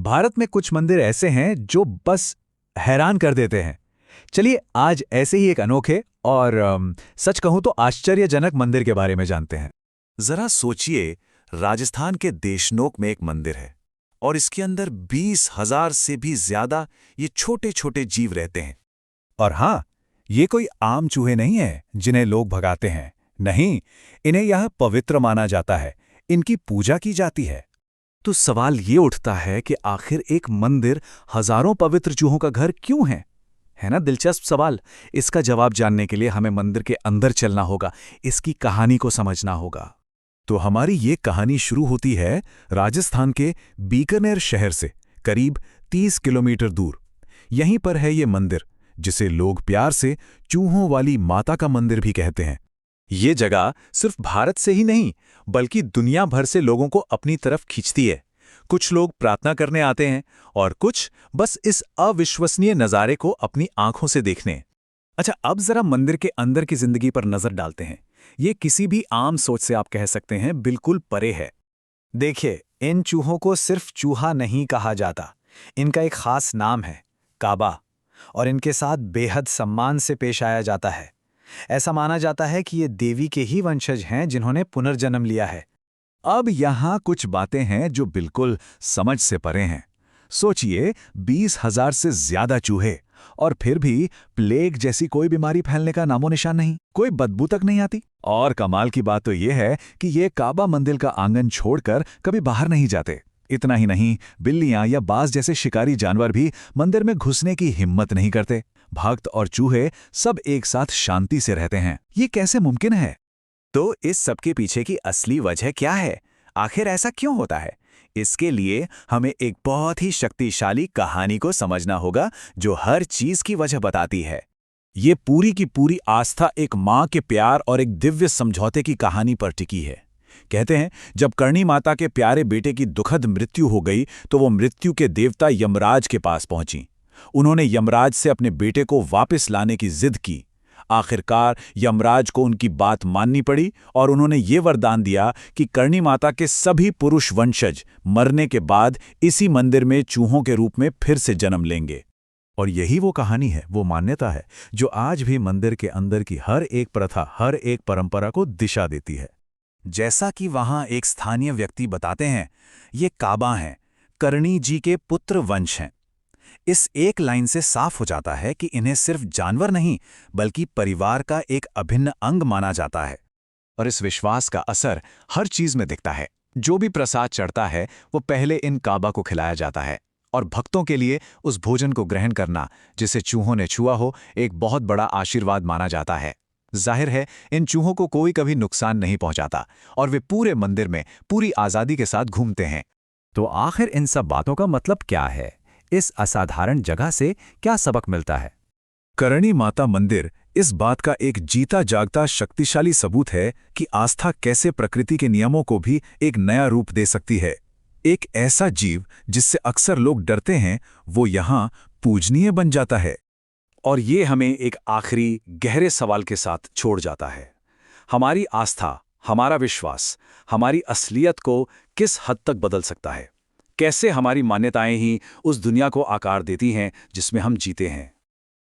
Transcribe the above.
भारत में कुछ मंदिर ऐसे हैं जो बस हैरान कर देते हैं। चलिए आज ऐसे ही एक अनोखे और सच कहूं तो आश्चर्यजनक मंदिर के बारे में जानते हैं। जरा सोचिए, राजस्थान के देशनोक में एक मंदिर है और इसके अंदर 20,000 से भी ज्यादा ये छोटे छोटे जीव रहते हैं। और हाँ, ये कोई आम चूहे नहीं हैं जिन्हें लोग भगाते हैं। नहीं, इन्हें यह पवित्र माना जाता है, इनकी पूजा की जाती है। तो सवाल ये उठता है कि आखिर एक मंदिर हजारों पवित्र चूहों का घर क्यों है ना दिलचस्प सवाल। इसका जवाब जानने के लिए हमें मंदिर के अंदर चलना होगा, इसकी कहानी को समझना होगा। तो हमारी ये कहानी शुरू होती है राजस्थान के बीकानेर शहर से करीब 30 किलोमीटर दूर। यहीं पर है ये मंदिर, जिसे लोग प्यार से चूहों वाली माता का मंदिर भी कहते हैं। ये जगह सिर्फ भारत से ही नहीं बल्कि दुनिया भर से लोगों को अपनी तरफ खींचती है। कुछ लोग प्रार्थना करने आते हैं और कुछ बस इस अविश्वसनीय नज़ारे को अपनी आंखों से देखने। अच्छा, अब जरा मंदिर के अंदर की जिंदगी पर नजर डालते हैं। ये किसी भी आम सोच से आप कह सकते हैं बिल्कुल परे है। देखिए, इन चूहों को सिर्फ चूहा नहीं कहा जाता, इनका एक खास नाम है काबा, और इनके साथ बेहद सम्मान से पेश आया जाता है। ऐसा माना जाता है कि ये देवी के ही वंशज हैं जिन्होंने पुनर्जन्म लिया है। अब यहाँ कुछ बातें हैं जो बिल्कुल समझ से परे हैं। सोचिए, 20,000 से ज्यादा चूहे, और फिर भी प्लेग जैसी कोई बीमारी फैलने का नामो निशान नहीं, कोई बदबू तक नहीं आती। और कमाल की बात तो यह है कि ये काबा मंदिर का आंगन छोड़कर कभी बाहर नहीं जाते। इतना ही नहीं, बिल्लियां या बाज जैसे शिकारी जानवर भी मंदिर में घुसने की हिम्मत नहीं करते। भक्त और चूहे सब एक साथ शांति से रहते हैं। ये कैसे मुमकिन है? तो इस सबके पीछे की असली वजह क्या है? आखिर ऐसा क्यों होता है? इसके लिए हमें एक बहुत ही शक्तिशाली कहानी को समझना होगा जो हर चीज की वजह बताती है। ये पूरी की पूरी आस्था एक माँ के प्यार और एक दिव्य समझौते की कहानी पर टिकी है। कहते हैं, जब करणी माता के प्यारे बेटे की दुखद मृत्यु हो गई तो वो मृत्यु के देवता यमराज के पास पहुंची। उन्होंने यमराज से अपने बेटे को वापस लाने की जिद की। आखिरकार यमराज को उनकी बात माननी पड़ी और उन्होंने ये वरदान दिया कि करणी माता के सभी पुरुष वंशज मरने के बाद इसी मंदिर में चूहों के रूप में फिर से जन्म लेंगे। और यही वो कहानी है, वो मान्यता है जो आज भी मंदिर के अंदर की हर एक प्रथा, हर एक परंपरा को दिशा देती है। जैसा कि वहां एक स्थानीय व्यक्ति बताते हैं, ये काबा हैं, करणी जी के पुत्र वंश हैं। इस एक लाइन से साफ हो जाता है कि इन्हें सिर्फ जानवर नहीं बल्कि परिवार का एक अभिन्न अंग माना जाता है। और इस विश्वास का असर हर चीज में दिखता है। जो भी प्रसाद चढ़ता है वो पहले इन काबा को खिलाया जाता है, और भक्तों के लिए उस भोजन को ग्रहण करना जिसे चूहों ने छुआ हो एक बहुत बड़ा आशीर्वाद माना जाता है। जाहिर है, इन चूहों को कोई कभी नुकसान नहीं पहुंचाता और वे पूरे मंदिर में पूरी आज़ादी के साथ घूमते हैं। तो आखिर इन सब बातों का मतलब क्या है? इस असाधारण जगह से क्या सबक मिलता है? करणी माता मंदिर इस बात का एक जीता जागता शक्तिशाली सबूत है कि आस्था कैसे प्रकृति के नियमों को भी एक नया रूप दे सकती है। एक ऐसा जीव जिससे अक्सर लोग डरते हैं, वो यहाँ पूजनीय बन जाता है। और ये हमें एक आखिरी गहरे सवाल के साथ छोड़ जाता है। हमारी आस्था, हमारा विश्वास, हमारी असलियत को किस हद तक बदल सकता है? कैसे हमारी मान्यताएं ही उस दुनिया को आकार देती हैं जिसमें हम जीते हैं?